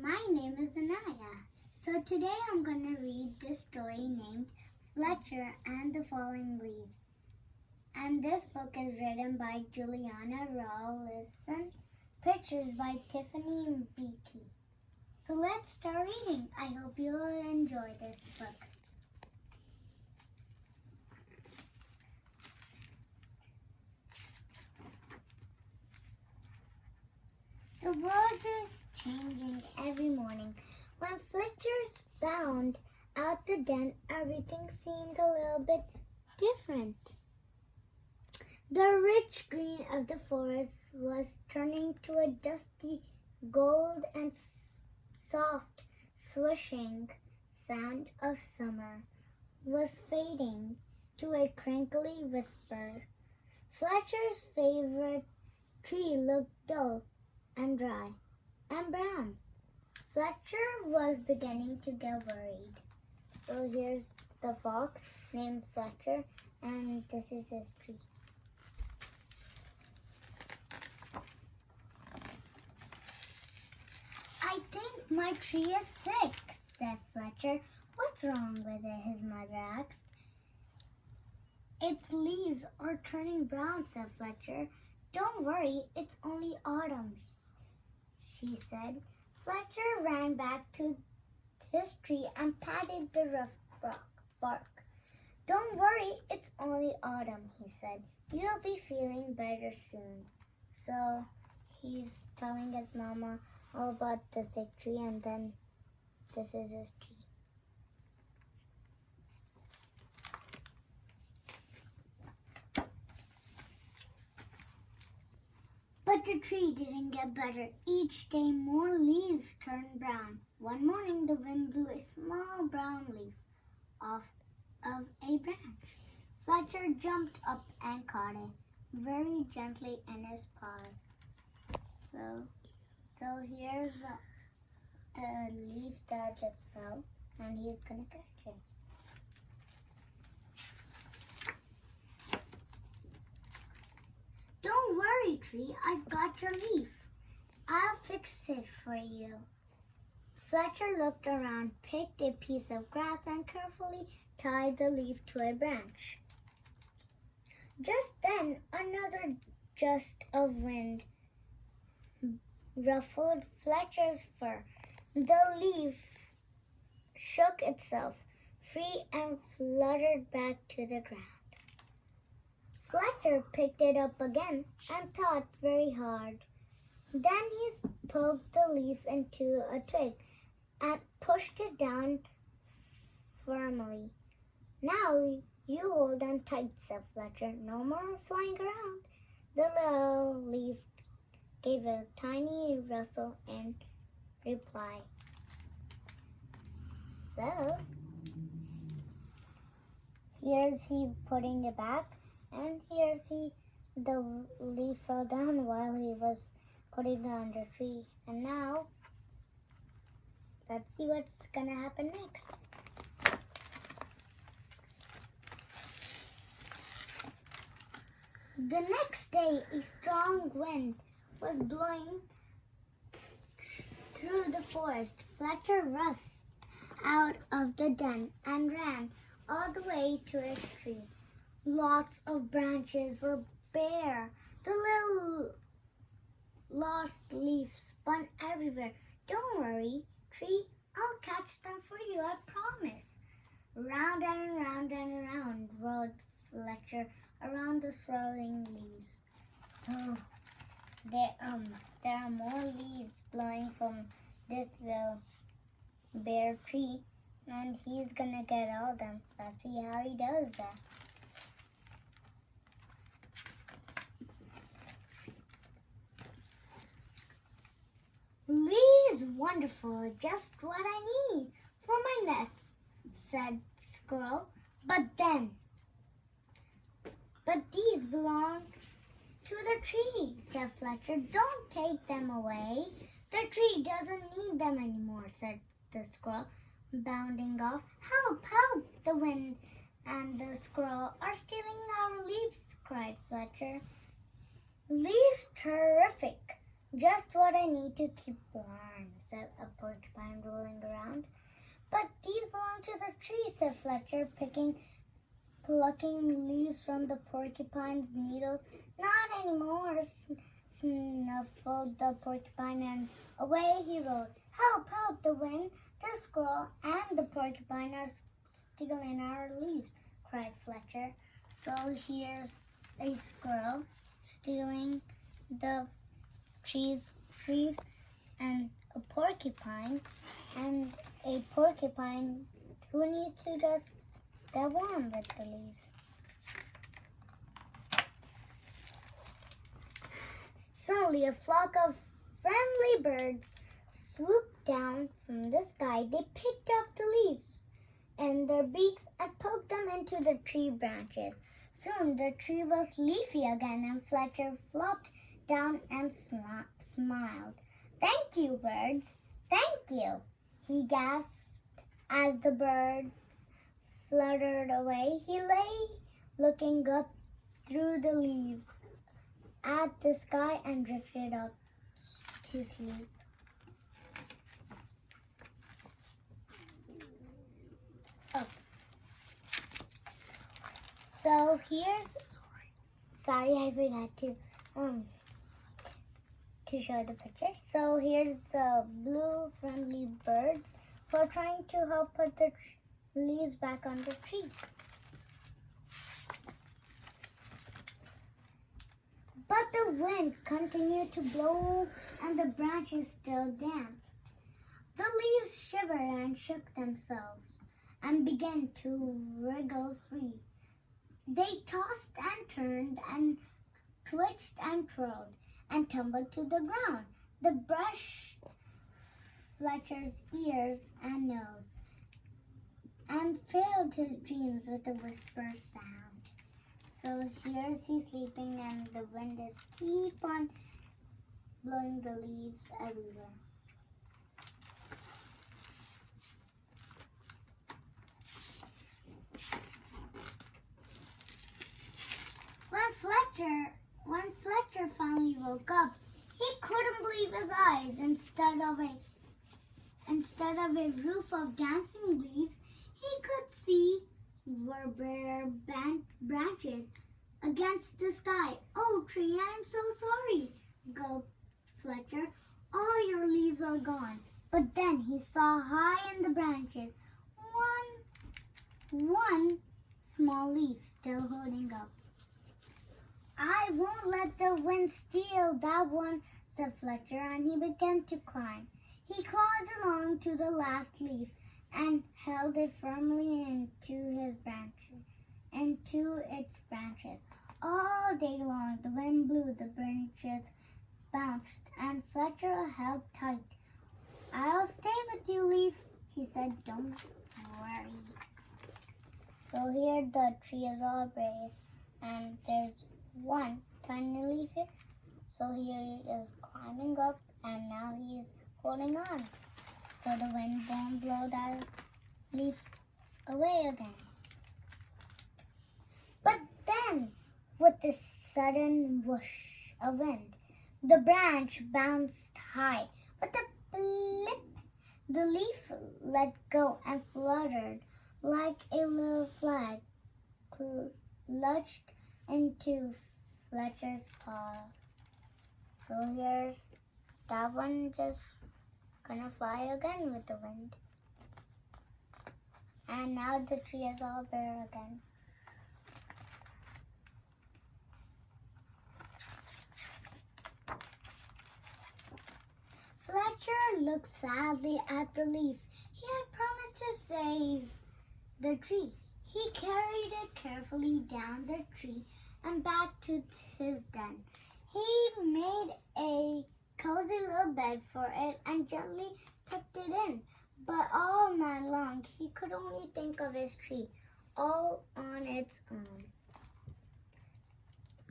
My name is Anaya. So today I'm going to read this story named Fletcher and the Falling Leaves. And this book is written by Juliana Rawlinson, pictures by Tiffany Beakey. So let's start reading. I hope you will enjoy this book. The world is changing every morning. When Fletcher's bound out the den, everything seemed a little bit different. The rich green of the forest was turning to a dusty gold, and soft swishing sound of summer was fading to a crinkly whisper. Fletcher's favorite tree looked dull and dry and brown. Fletcher was beginning to get worried. So here's the fox named Fletcher, and this is his tree. I think my tree is sick, said Fletcher. What's wrong with it? His mother asked. Its leaves are turning brown, said Fletcher. Don't worry, it's only autumn, she said. Fletcher ran back to his tree and patted the rough bark. Don't worry, it's only autumn, he said. You'll be feeling better soon. So he's telling his mama all about the sick tree, and then this is his tree. But the tree didn't get better. Each day more leaves turned brown. One morning the wind blew a small brown leaf off of a branch. Fletcher jumped up and caught it very gently in his paws. So here's the leaf that just fell, and he's gonna catch it. Don't worry, tree, I've got your leaf. I'll fix it for you. Fletcher looked around, picked a piece of grass, and carefully tied the leaf to a branch. Just then, another gust of wind ruffled Fletcher's fur. The leaf shook itself free and fluttered back to the ground. Fletcher picked it up again and thought very hard. Then he poked the leaf into a twig and pushed it down firmly. Now you hold on tight, said Fletcher. No more flying around. The little leaf gave a tiny rustle in reply. So here's he putting it back, and here's the leaf fell down while he was putting it on the tree. And now let's see what's gonna happen next. The next day, a strong wind was blowing through the forest. Fletcher rushed out of the den and ran all the way to his tree. Lots of branches were bare. The little lost leaf spun everywhere. Don't worry, tree, I'll catch them for you, I promise. Round and around whirled Fletcher around the swirling leaves. So there are more leaves blowing from this little bare tree, and he's gonna get all of them. Let's see how he does that. Leaves, wonderful, just what I need for my nest, said Squirrel. But these belong to the tree, said Fletcher. Don't take them away. The tree doesn't need them anymore, said the squirrel, bounding off. Help, help, the wind and the squirrel are stealing our leaves, cried Fletcher. Leaves, terrific, Just what I need to keep warm, said a porcupine rolling around. But these belong to the tree, said Fletcher, plucking leaves from the porcupine's needles. Not anymore, snuffled the porcupine, and away he rode. Help, help, the wind, the squirrel, and the porcupine are stealing our leaves, cried Fletcher. So here's a squirrel stealing the tree's leaves, and a porcupine who needs to just get warm with the leaves. Suddenly, a flock of friendly birds swooped down from the sky. They picked up the leaves in their beaks and poked them into the tree branches. Soon the tree was leafy again, and Fletcher flopped down and smiled. Thank you, birds. Thank you, he gasped as the birds fluttered away. He lay looking up through the leaves at the sky and drifted up to sleep. So sorry, I forgot to show the picture. So here's the blue friendly birds who are trying to help put the leaves back on the tree. But the wind continued to blow and the branches still danced. The leaves shivered and shook themselves and began to wriggle free. They tossed and turned and twitched and twirled and tumbled to the ground. They brushed Fletcher's ears and nose and filled his dreams with a whisper sound. So here's he sleeping, and the wind is keep on blowing the leaves everywhere. When Fletcher finally woke up, he couldn't believe his eyes. Instead of a roof of dancing leaves, he could see were bare branches against the sky. Oh, tree, I'm so sorry, gulped Fletcher. All your leaves are gone. But then he saw high in the branches one small leaf still holding up. I won't let the wind steal that one, said Fletcher, and he began to climb. He crawled along to the last leaf and held it firmly into its branches. All day long the wind blew, the branches bounced, and Fletcher held tight. I'll stay with you, leaf, he said. Don't worry. So here the tree is all bare, and there's one tiny leaf here. So he is climbing up, and now he's holding on. So the wind won't blow that leaf away again. But then, with a sudden whoosh of wind, the branch bounced high. With a blip, the leaf let go and fluttered like a little flag, clutched into Fletcher's paw. So here's that one just gonna fly again with the wind. And now the tree is all bare again. Fletcher looked sadly at the leaf. He had promised to save the tree. He carried it carefully down the tree and back to his den. He made a cozy little bed for it and gently tucked it in. But all night long, he could only think of his tree, all on its own.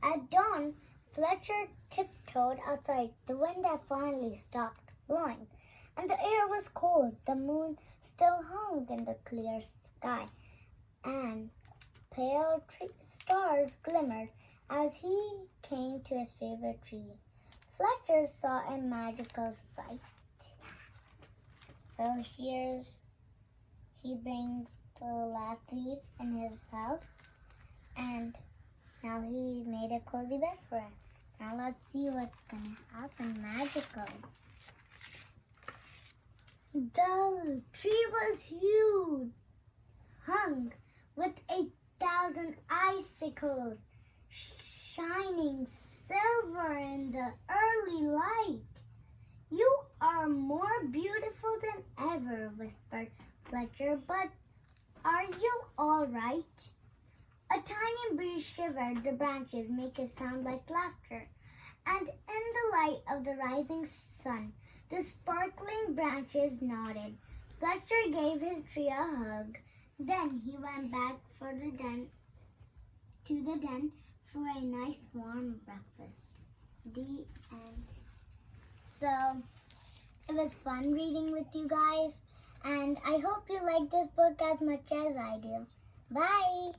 At dawn, Fletcher tiptoed outside. The wind had finally stopped blowing, and the air was cold. The moon still hung in the clear sky, and pale stars glimmered as he came to his favorite tree. Fletcher saw a magical sight. So he brings the last leaf in his house, and now he made a cozy bed for it. Now let's see what's gonna happen magical. The tree was huge, hung with 8,000 icicles, shining silver in the early light. You are more beautiful than ever, whispered Fletcher, but are you all right? A tiny breeze shivered the branches, making a sound like laughter, and in the light of the rising sun, the sparkling branches nodded. Fletcher gave his tree a hug. Then he went back to the den for a nice warm breakfast. The end. So, it was fun reading with you guys, and I hope you like this book as much as I do. Bye!